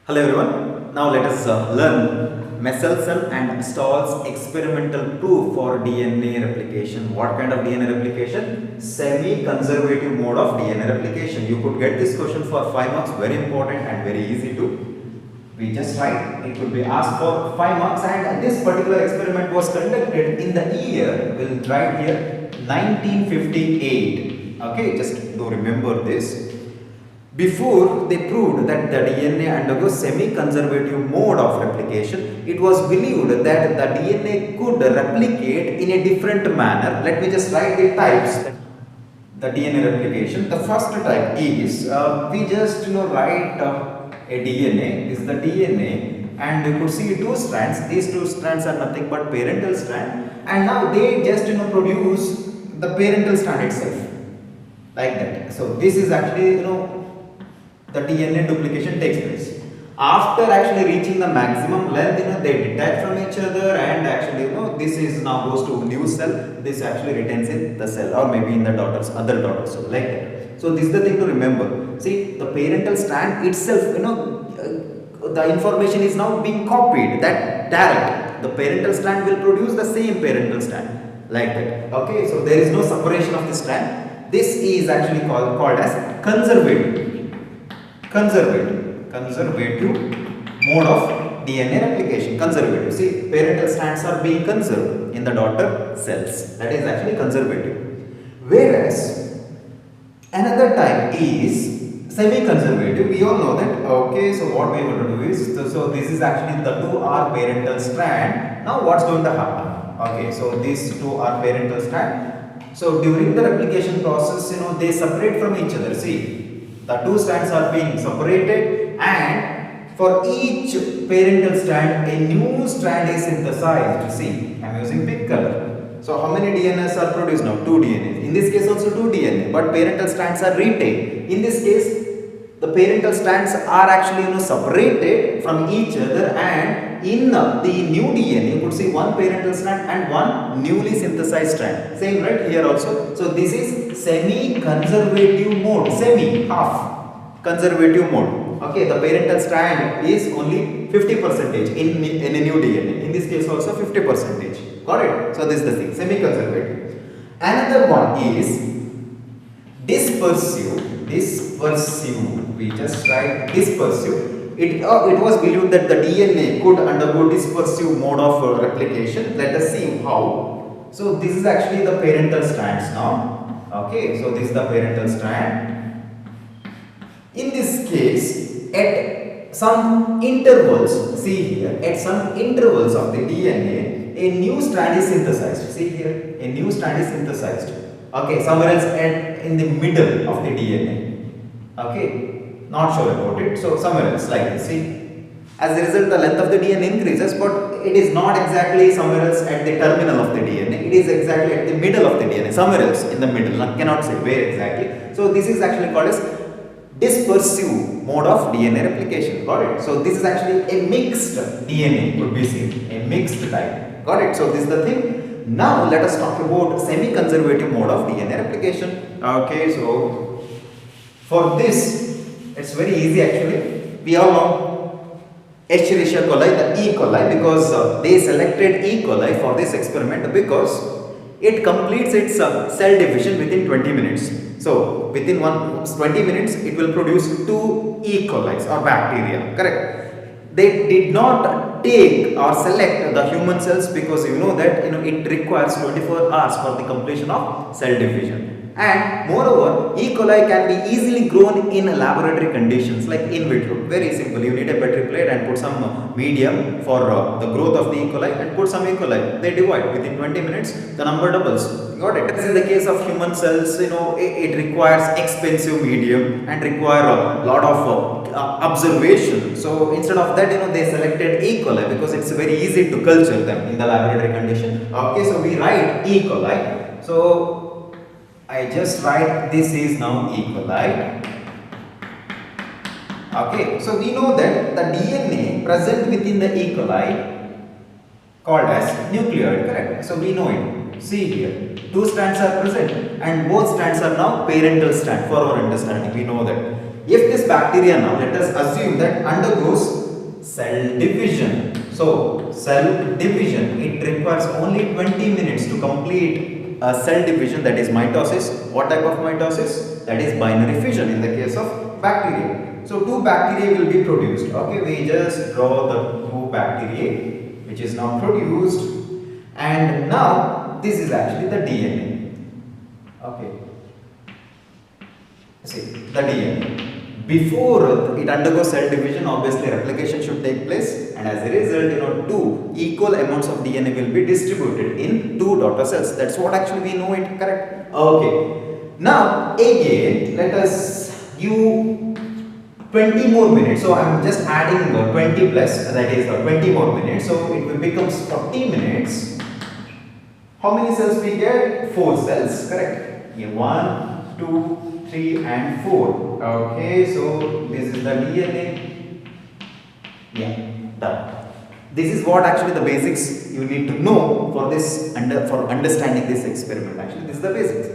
Hello everyone. Now let us learn Messelson and Stahl's experimental proof for DNA replication. What kind of DNA replication? Semi-conservative mode of DNA replication. You could get this question for 5 marks. Very important and very easy to. We just write. It could be asked for 5 marks, and this particular experiment was conducted in the year. We'll write here 1958. Okay, just do remember this. Before they proved that the DNA undergoes semi-conservative mode of replication, it was believed that the DNA could replicate in a different manner. Let me just write the types. The DNA replication. The first type is we just write a DNA. This is the DNA, and you could see two strands. These two strands are nothing but parental strand, and now they just produce the parental strand itself, like that. So this is actually the DNA duplication takes place. After actually reaching the maximum length, they detach from each other, and actually, this is now goes to new cell. This actually retains in the cell, or maybe in the other daughter cell, like that. So this is the thing to remember. See, the parental strand itself, the information is now being copied. That direct, the parental strand will produce the same parental strand, like that. Okay, so there is no separation of the strand. This is actually called as conservative mode of DNA replication. Conservative. See, parental strands are being conserved in the daughter cells. That is actually conservative. Whereas another type is semi-conservative. We all know that. Okay, so what we want to do is, so this is actually the two are parental strand. Now what's going to happen? Okay, so these two are parental strand. So during the replication process, they separate from each other. See, the two strands are being separated, and for each parental strand, a new strand is synthesized. See, I am using pink color. So how many DNAs are produced now? 2 DNAs. In this case also 2 DNA, but parental strands are retained. In this case, the parental strands are actually separated from each other, and in the new DNA you could see one parental strand and one newly synthesized strand. Same right here also. So this is semi-conservative mode, half conservative mode. Okay, the parental strand is only 50% in a new DNA. In this case also 50%. Got it? So this is the thing, semi-conservative. Another one is dispersive. We just write dispersive. It was believed that the DNA could undergo dispersive mode of replication. Let us see how. So this is actually the parental strands now. Okay, so this is the parental strand. In this case, at some intervals, see here, at some intervals of the DNA, a new strand is synthesized. See here, a new strand is synthesized. Okay, somewhere else in the middle of the DNA. Okay, not sure about it. So somewhere else like this. See, as a result, the length of the DNA increases, but it is not exactly somewhere else at the terminal of the DNA. It is exactly at the middle of the DNA, somewhere else in the middle. I cannot say where exactly. So this is actually called as dispersive mode of DNA replication. Got it? So this is actually a mixed DNA could be seen, a mixed type. Got it? So this is the thing. Now let us talk about semi-conservative mode of DNA replication. Okay, so for this, it's very easy actually. We all know Escherichia coli, the E. coli, because they selected E. coli for this experiment because it completes its cell division within 20 minutes. So within 20 minutes, it will produce 2 E. coli or bacteria. Correct? They did not take or select the human cells because you know that it requires 24 hours for the completion of cell division. And moreover, E. coli can be easily grown in laboratory conditions like in vitro. Very simple. You need a petri plate and put some medium for the growth of the E. coli and put some E. coli. They divide within 20 minutes. The number doubles. Got it? As in the case of human cells, it requires expensive medium and require a lot of observation. So instead of that, they selected E. coli because it's very easy to culture them in the laboratory condition. Okay, so we write E. coli. So I just write this is now E. coli. Okay, so we know that the DNA present within the E. coli called as nucleoid, correct? So we know it. See here, 2 strands are present and both strands are now parental strand for our understanding. We know that. If this bacteria now, let us assume that undergoes cell division. So cell division, it requires only 20 minutes to complete a cell division, that is mitosis. What type of mitosis? That is binary fission in the case of bacteria. So two bacteria will be produced. Okay, we just draw the two bacteria which is now produced, and now this is actually the DNA. Okay, see the DNA. Before it undergoes cell division, obviously replication should take place, and as a result, two equal amounts of DNA will be distributed in two daughter cells. That's what actually we know it, correct? Okay. Now again, let us give 20 more minutes. So I am just adding 20 plus, that is 20 more minutes. So it will becomes 40 minutes. How many cells we get? 4 cells, correct? Yeah, 1, 2, 3 and 4. Okay, so this is the DNA. Yeah, done. This is what actually the basics you need to know for this for understanding this experiment. Actually, this is the basics.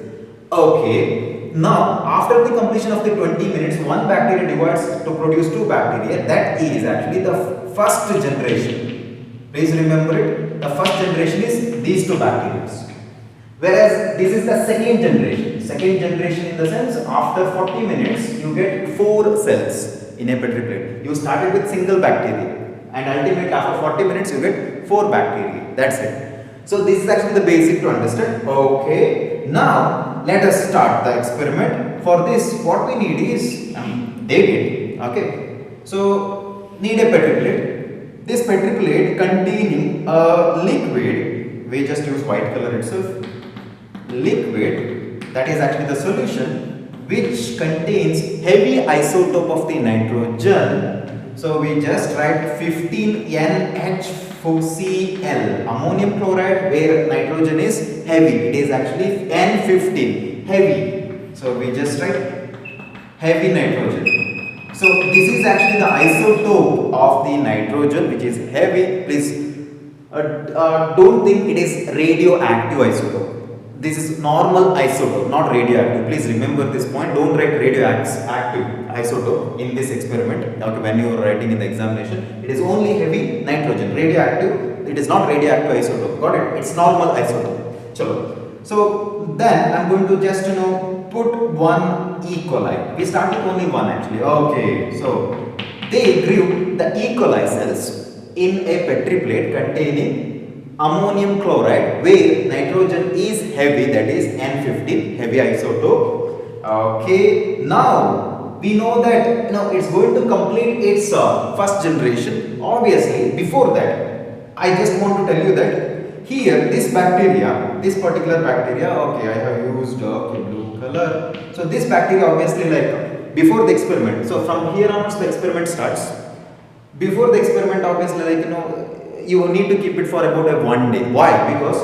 Okay, now after the completion of the 20 minutes, one bacteria divides to produce two bacteria. That is actually the first generation. Please remember it. The first generation is these two bacteria. Whereas this is the second generation. Second generation in the sense, after 40 minutes you get 4 cells in a Petri plate. You started with single bacteria, and ultimately after 40 minutes you get 4 bacteria. That's it. So this is actually the basic to understand. Okay, now let us start the experiment. For this, what we need is date. Okay, so need a Petri plate. This Petri plate containing a liquid, we just use white color itself. Liquid, that is actually the solution, which contains heavy isotope of the nitrogen. So we just write 15NH4Cl, ammonium chloride, where nitrogen is heavy. It is actually N15, heavy. So we just write heavy nitrogen. So this is actually the isotope of the nitrogen, which is heavy. Please don't think it is radioactive isotope. This is normal isotope, not radioactive. Please remember this point. Don't write radioactive isotope in this experiment. Okay, when you are writing in the examination, it is only heavy nitrogen. Radioactive, it is not radioactive isotope. Got it? It's normal isotope. Chalo. So then I'm going to just put one E. coli. We started only one actually. Okay, so they grew the E. coli cells in a Petri plate containing ammonium chloride, where nitrogen is heavy, that is N15, heavy isotope. Okay, now we know that it's going to complete its first generation. Obviously, before that, I just want to tell you that here this bacteria, this particular bacteria, okay, I have used blue color. So this bacteria, obviously, like before the experiment. So from here onwards the experiment starts. Before the experiment, obviously, you need to keep it for about 1 day. Why? Because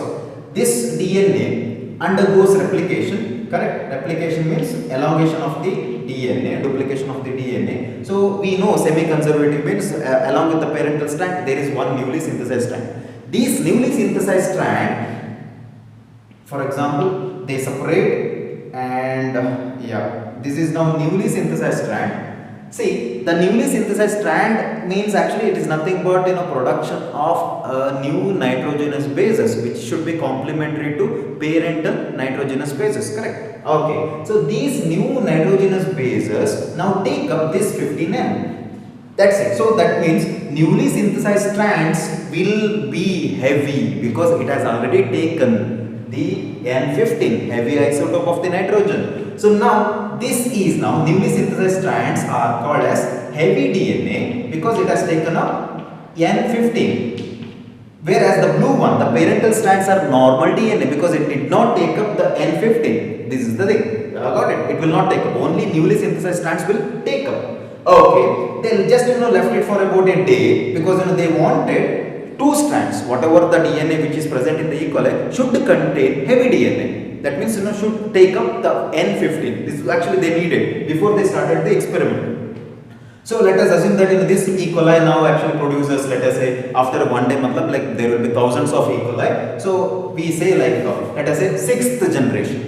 this DNA undergoes replication, correct? Replication means elongation of the DNA, duplication of the DNA. So we know semi-conservative means along with the parental strand, there is one newly synthesized strand. These newly synthesized strand, for example, they separate, and this is now newly synthesized strand. See, the newly synthesized strand means actually it is nothing but production of new nitrogenous bases, which should be complementary to parental nitrogenous bases, correct? Okay, so these new nitrogenous bases now take up this 15N. That's it. So that means newly synthesized strands will be heavy because it has already taken the N15, heavy isotope of the nitrogen. So now this is now newly synthesized strands are called as heavy DNA because it has taken up N15. Whereas the blue one, the parental strands, are normal DNA because it did not take up the N15. This is the thing. Got it? It will not take up. Only newly synthesized strands will take up. Okay. They just left it for about a day because they wanted two strands. Whatever the DNA which is present in the E. coli should contain heavy DNA. That means should take up the N15. This is actually they needed before they started the experiment. So let us assume that this E. coli now actually produces, let us say, after 1 day, there will be thousands of E. coli. So we say let us say 6th generation.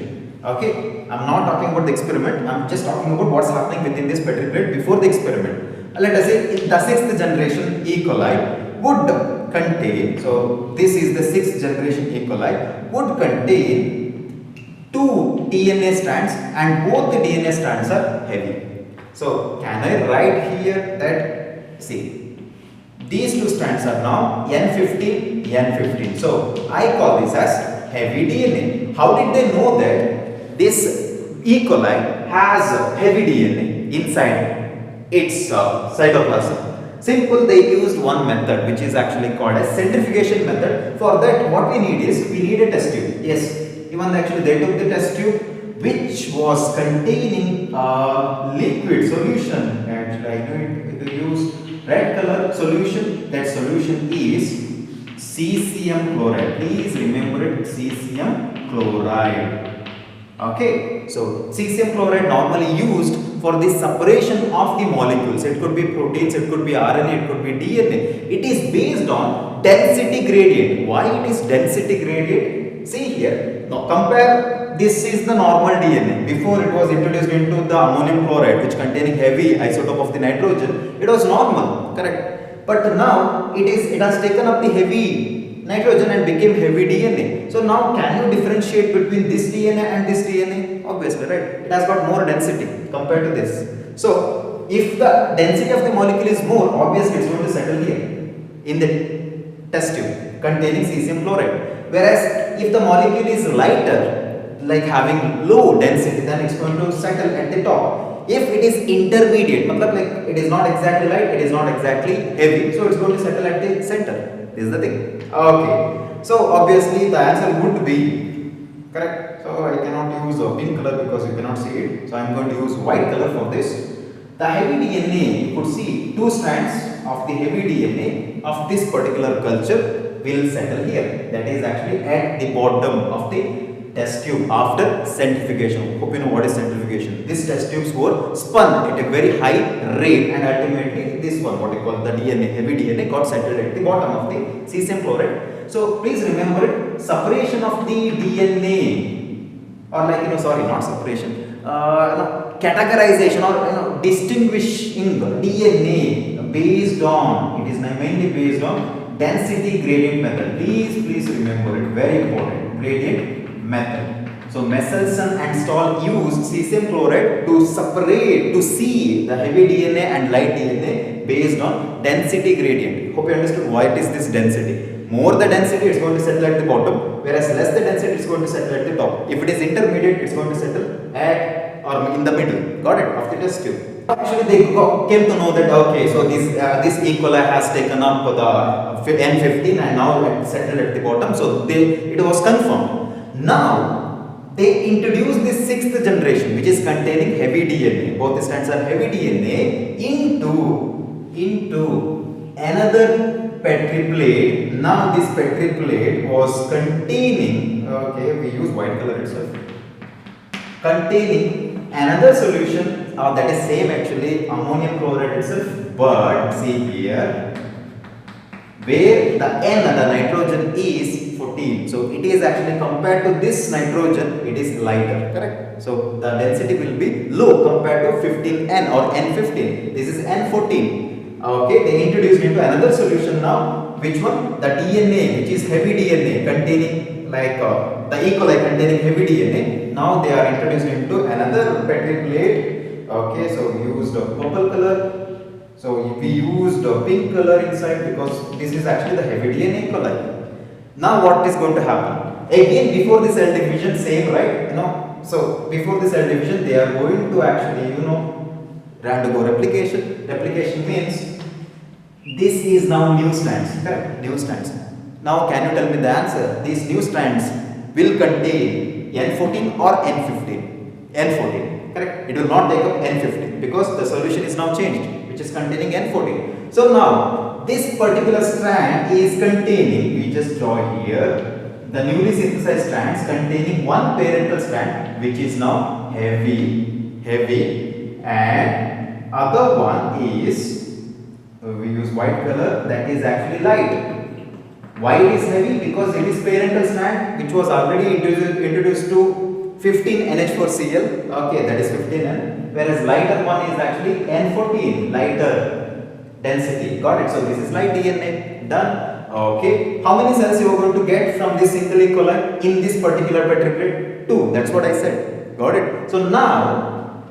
Okay, I'm not talking about the experiment, I'm just talking about what's happening within this Petri plate before the experiment. Let us say if the sixth generation E. coli would contain, so this is the sixth generation E. coli, would contain two DNA strands and both the DNA strands are heavy. So can I write here that, see, these two strands are now N15, N15. So I call this as heavy DNA. How did they know that this E. coli has heavy DNA inside its cytoplasm? Simple, they used one method which is actually called as centrifugation method. For that, what we need is, we need a test tube. Yes, even actually they took the test tube which was containing liquid solution. Actually, I need to use red color solution. That solution is cesium chloride. Please remember it, cesium chloride. Okay, so cesium chloride normally used for the separation of the molecules. It could be proteins, it could be RNA, it could be DNA. It is based on density gradient. Why it is density gradient? See here, now compare, this is the normal DNA. Before it was introduced into the ammonium chloride which containing heavy isotope of the nitrogen, it was normal, correct? But now it has taken up the heavy nitrogen and became heavy DNA. So now can you differentiate between this DNA and this DNA? Obviously, right? It has got more density compared to this. So if the density of the molecule is more, obviously it's going to settle here in the test tube containing cesium chloride. Whereas if the molecule is lighter, like having low density, then it's going to settle at the top. If it is intermediate, like it is not exactly light, it is not exactly heavy, so it's going to settle at the center. This is the thing. Okay, so obviously the answer would be correct. So I cannot use a pink color because you cannot see it, so I am going to use white color for this. The heavy DNA, you could see two strands of the heavy DNA of this particular culture will settle here. That is actually at the bottom of the test tube after centrifugation. Hope you know what is centrifugation. These test tubes were spun at a very high rate and ultimately this one, what you call the DNA, heavy DNA, got settled at the bottom of the cesium chloride. So please remember it, separation of the DNA, or like sorry, not separation, categorization or distinguishing DNA based on, it is mainly based on density gradient method. Please remember it, very important, gradient method. So Michelson and Stahl used cesium chloride to separate, to see the heavy DNA and light DNA based on density gradient. Hope you understood why it is this density. More the density, it's going to settle at the bottom, whereas less the density, it's going to settle at the top. If it is intermediate, it's going to settle at or in the middle. Got it? Of the test tube. Actually, they came to know that okay, so this E. coli has taken up the N15 and now it settled at the bottom. So it was confirmed. Now they introduced this sixth generation which is containing heavy DNA. Both the strands are heavy DNA into another Petri plate. Now this Petri plate was containing, okay, we use white color itself, containing another solution that is same actually ammonium chloride itself, but see here where the N, the nitrogen is 14. So it is actually compared to this nitrogen, it is lighter, correct? So the density will be low compared to 15N or N15. This is N14. Okay, they introduced into another solution now. Which one? The DNA, which is heavy DNA containing like the E. coli containing heavy DNA. Now they are introduced into another Petri plate. Okay, so we used a purple color. So we used a pink color inside because this is actually the heavy DNA E. coli. Now what is going to happen? Again before the cell division, same, right? So before the cell division they are going to actually random replication. Replication means this is now new strands, correct? New strands. Now can you tell me the answer? These new strands will contain N14 or N15? N14, correct? It will not take up N15 because the solution is now changed, which is containing N14. So now this particular strand is containing, we just draw here, the newly synthesized strands containing one parental strand which is now heavy, and other one is, we use white color, that is actually light. Why it is heavy? Because it is parental strand which was already introduced to 15 15 NH4Cl, okay, that is 15N, whereas lighter one is actually N14, lighter density. Got it? So this is light DNA. Done. Okay. How many cells you are going to get from this single E. coli in this particular petri plate? 2. That's what I said. Got it? So now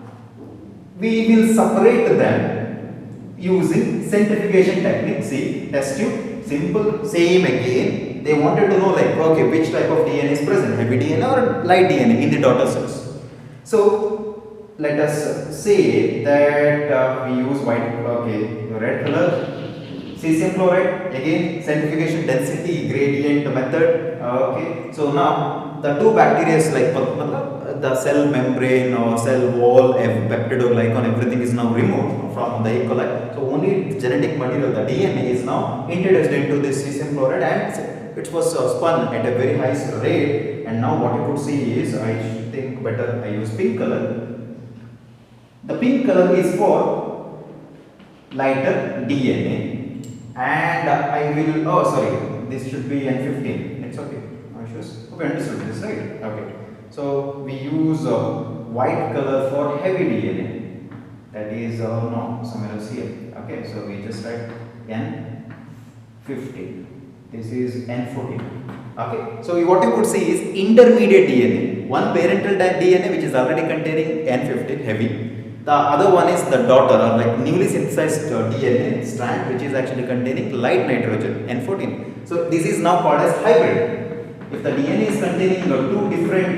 we will separate them using centrifugation technique. See, test tube, simple, same again. They wanted to know like, okay, which type of DNA is present, heavy DNA or light DNA in the daughter cells. So let us say that we use white, okay, red color, cesium chloride, again centrifugation density gradient method. Okay, so now the two bacteria is like the cell membrane or cell wall, peptidoglycan, everything is now removed from the E. coli. So only genetic material, the DNA, is now introduced into this cesium chloride and it was spun at a very high rate. And now what you could see is, I think better I use pink color. The pink color is for lighter DNA, and I will, oh sorry, this should be N15. It's okay. Okay, understood this, right? Okay. So we use white color for heavy DNA. That is no, somewhere else here. Okay, so we just write N15. This is N14. Okay, so what you could see is intermediate DNA. One parental DNA which is already containing N15 heavy. The other one is the daughter or like newly synthesized DNA strand which is actually containing light nitrogen N14. So this is now called as hybrid. If the DNA is containing two different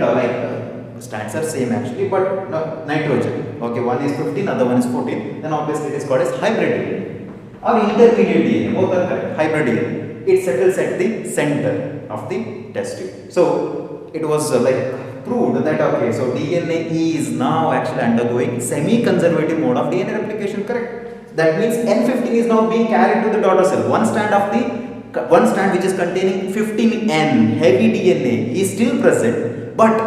strands are same actually, but nitrogen. Okay, one is 15, other one is 14. Then obviously it is called as hybrid DNA or intermediate DNA. Both are correct. Hybrid DNA. It settles at the center of the test tube. So it was like proved that okay, so DNA is now actually undergoing semi-conservative mode of DNA replication. Correct. That means N15 is now being carried to the daughter cell. One strand which is containing 15N heavy DNA is still present, but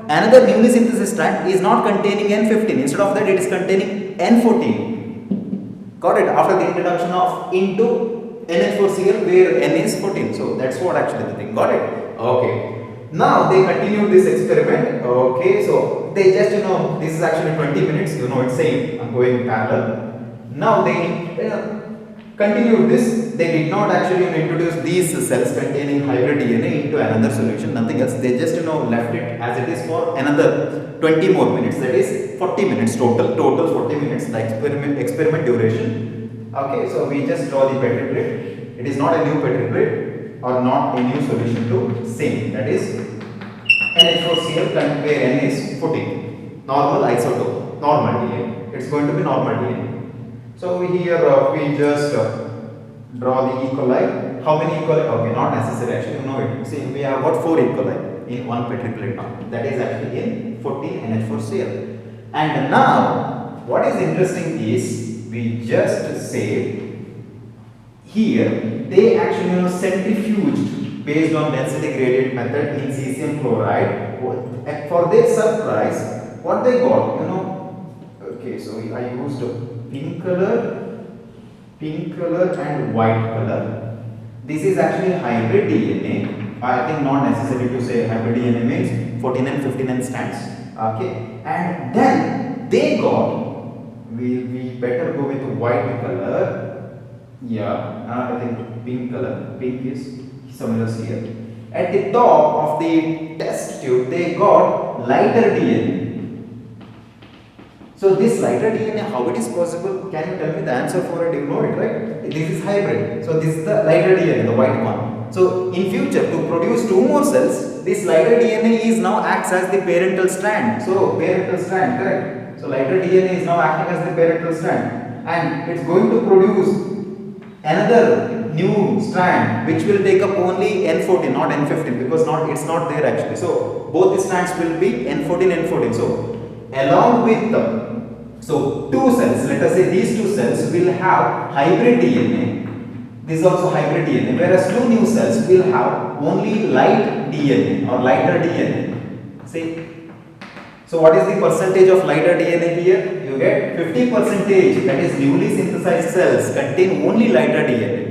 another newly synthesized strand is not containing N15. Instead of that, it is containing N14. Got it? After the introduction of into NH4Cl where N is 14. So that's what actually the thing. Got it? Okay. Now they continued this experiment. Okay, so they just this is actually 20 minutes. It's same. I'm going parallel. Now they continued this. They did not actually introduce these cells containing hybrid DNA into another solution. Nothing else. They just left it as it is for another 20 more minutes. That is 40 minutes total. Total 40 minutes. The experiment duration. Okay, so we just draw the petri plate. It is not a new petri plate or not a new solution to same. That is NH4Cl where N is 14. Normal isotope, normal DNA. It's going to be normal DNA. So here we just draw the E. coli. How many E. coli? Okay, not necessary actually. No, see we have got 4 E. coli in one petri plate now. That is actually in 14 NH4Cl. And now what is interesting is we just say here they actually centrifuged based on density gradient method in cesium chloride. For their surprise, what they got, okay, so I used pink color and white color. This is actually hybrid DNA. I think not necessary to say hybrid DNA means 14 and 15 and strands. Okay, and then they got, we better go with white color. Yeah, I think pink color. Pink is somewhere here. At the top of the test tube, they got lighter DNA. So this lighter DNA, how it is possible? Can you tell me the answer for it? You know it, right? This is hybrid. So this is the lighter DNA, the white one. So in future, to produce 2 more cells, this lighter DNA is now acts as the parental strand. So parental strand, correct? So lighter DNA is now acting as the parental strand, and it's going to produce another new strand which will take up only N14, not N15, because it's not there actually. So both the strands will be N14, N14. So along with 2 cells, let us say these 2 cells will have hybrid DNA. This is also hybrid DNA, whereas 2 new cells will have only light DNA or lighter DNA. See. So what is the percentage of lighter DNA here? You get 50%, that is newly synthesized cells contain only lighter DNA.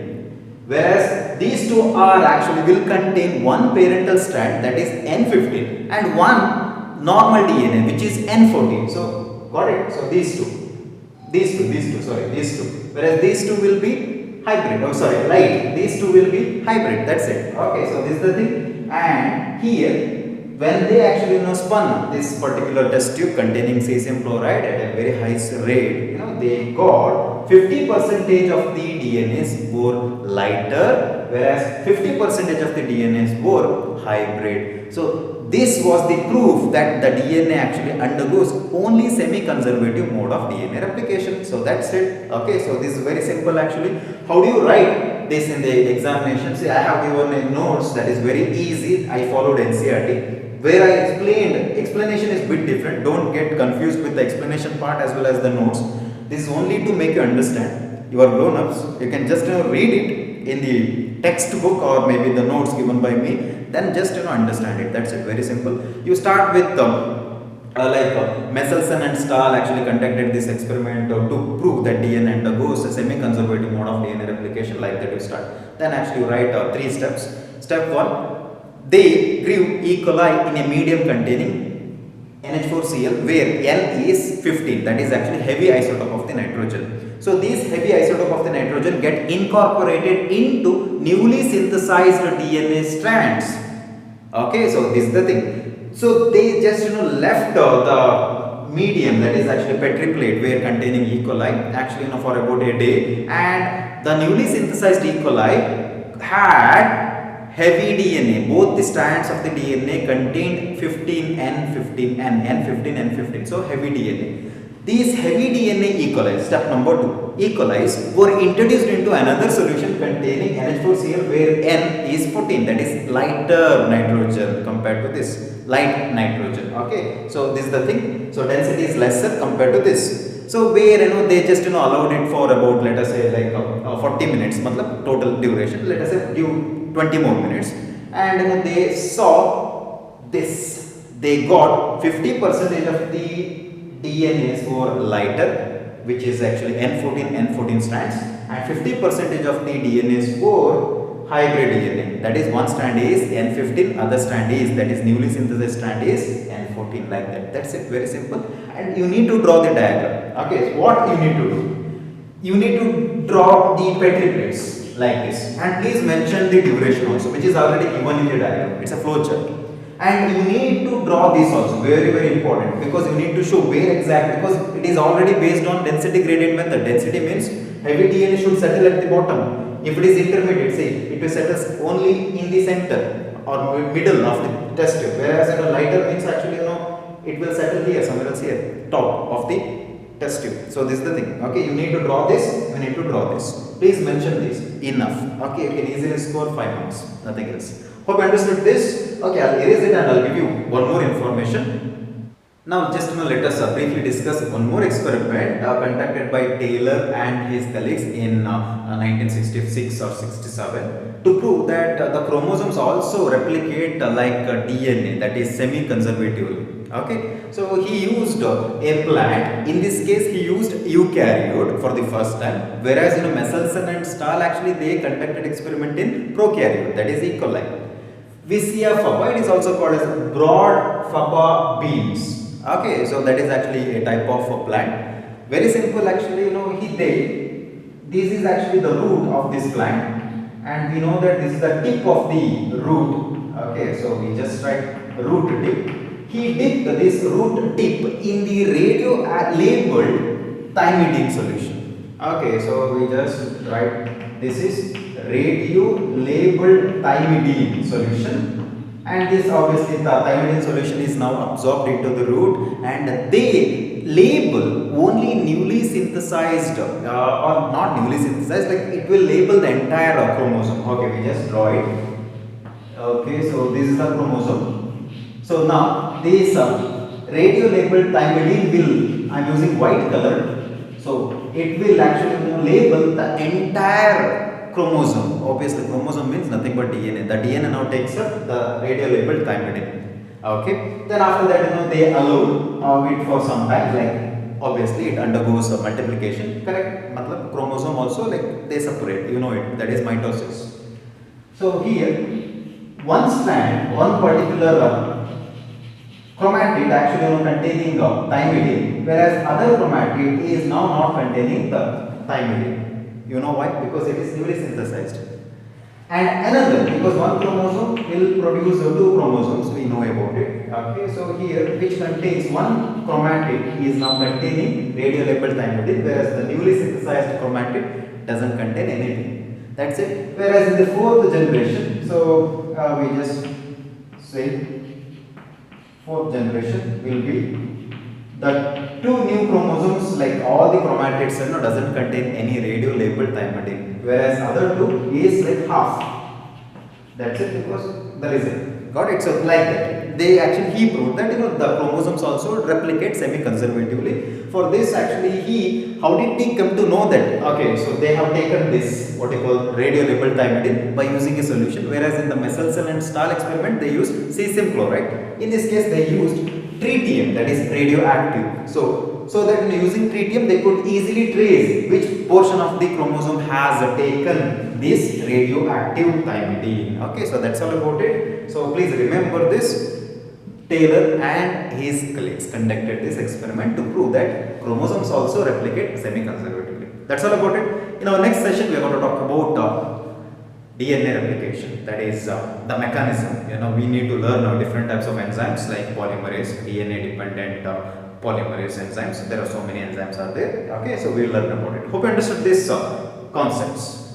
Whereas these 2 are actually will contain one parental strand, that is N15, and one normal DNA, which is N14. So got it? So these two. Whereas these two will be hybrid. Oh, sorry, light. These two will be hybrid. That's it. Okay, so this is the thing. And here, when they actually spun this particular test tube containing cesium chloride at a very high rate, they got 50% of the DNAs were lighter, whereas 50% of the DNAs were hybrid. So this was the proof that the DNA actually undergoes only semi-conservative mode of DNA replication. So that's it. Okay, so this is very simple actually. How do you write this in the examination? See, I have given a notes that is very easy. I followed NCERT, where I explained. Explanation is a bit different. Don't get confused with the explanation part as well as the notes. This is only to make you understand. You are grown-ups. You can just read it in the textbook or maybe the notes given by me. Then just understand it. That's it. Very simple. You start with Michelson and Stahl actually conducted this experiment to prove that DNA undergoes a semi-conservative mode of DNA replication. Like that you start. Then actually you write 3 steps. Step 1. They grew E. coli in a medium containing NH4Cl where N is 15, that is actually heavy isotope of the nitrogen. So these heavy isotope of the nitrogen get incorporated into newly synthesized DNA strands. Okay, so this is the thing. So they just left the medium, that is actually Petri plate where containing E. coli actually for about a day, and the newly synthesized E. coli had heavy DNA. Both the strands of the DNA contained 15N15 and N15N15. So heavy DNA. These heavy DNA E. coli, step number 2, E. coli were introduced into another solution containing NH4Cl where N is 14, that is lighter nitrogen compared to this light nitrogen. Okay, so this is the thing. So density is lesser compared to this. So where they just allowed it for about, let us say, like 40 minutes, total duration. Let us say give 20 more minutes, and they saw this. They got 50% of the DNAs were lighter, which is actually N14 strands, and 50% of the DNAs were hybrid DNA. That is, one strand is N15, other strand is, that is newly synthesized strand is N14, like that. That's it, very simple. And you need to draw the diagram. Okay, so what you need to do? You need to draw the Petri plates like this, and please mention the duration also, which is already given in the diagram. It's a flow chart. And you need to draw this also, very important, because you need to show where exactly, because it is already based on density gradient method. Density means heavy DNA should settle at the bottom. If it is intermediate, say it will settle only in the center or middle of the test tube, whereas lighter means actually it will settle here, somewhere else here, top of the test tube. So this is the thing. Okay, you need to draw this, you need to draw this. Please mention this. Enough. Okay, you can easily score 5 marks, nothing else. Hope you understood this. Okay, I'll erase it and I'll give you one more information. Now just let us briefly discuss one more experiment conducted by Taylor and his colleagues in 1966 or 67 to prove that the chromosomes also replicate like DNA, that is semi-conservatively. Okay, so he used a plant. In this case, he used eukaryote for the first time, whereas Michelson and Stahl actually they conducted experiment in prokaryote, that is E. coli. Vicia faba, it is also called as broad faba beans. Okay, so that is actually a type of plant. Very simple actually. This is actually the root of this plant, and we know that this is the tip of the root. Okay, so we just write root tip. He dipped this root tip in the radio labeled thymidine solution. Okay, so we just write this is radio labeled thymidine solution, and this obviously the thymidine solution is now absorbed into the root, and they label only newly synthesized or not newly synthesized, like it will label the entire chromosome. Okay, we just draw it. Okay, so this is the chromosome. So now this radio labeled thymidine will, I am using white color, so it will actually label the entire chromosome. Obviously chromosome means nothing but DNA. The DNA now takes up the radio labeled thymidine. Okay, then after that they allow it for some time, like obviously it undergoes multiplication, correct? Matlab chromosome also like they separate, it, that is mitosis. So here one strand, one particular chromatid actually containing thymidine, whereas other chromatid is now not containing the thymidine. You know why? Because it is newly synthesized. And another, because one chromosome will produce two chromosomes, we know about it. Okay, so here which contains one chromatid is now containing radiolabeled thymidine, whereas the newly synthesized chromatid doesn't contain anything. That's it. Whereas in the fourth generation, so we just say fourth generation will be the two new chromosomes, like all the chromatids doesn't contain any radio-labeled thymidine, whereas other two is like half. That's it, because the reason. Got it? So like that. They actually, he proved that the chromosomes also replicate semi-conservatively. For this actually how did he come to know that? Okay, so they have taken this what you call radio-labeled thymidine by using a solution, whereas in the Melsel and Stahl experiment they used cesium chloride. In this case they used tritium, that is radioactive. So that in using tritium they could easily trace which portion of the chromosome has taken this radioactive thymidine. Okay, so that's all about it. So please remember this. Taylor and his colleagues conducted this experiment to prove that chromosomes also replicate semi-conservatively. That's all about it. In our next session, we are going to talk about DNA replication. That is the mechanism. We need to learn different types of enzymes like polymerase, DNA-dependent polymerase enzymes. There are so many enzymes are there. Okay, so we will learn about it. Hope you understood these concepts.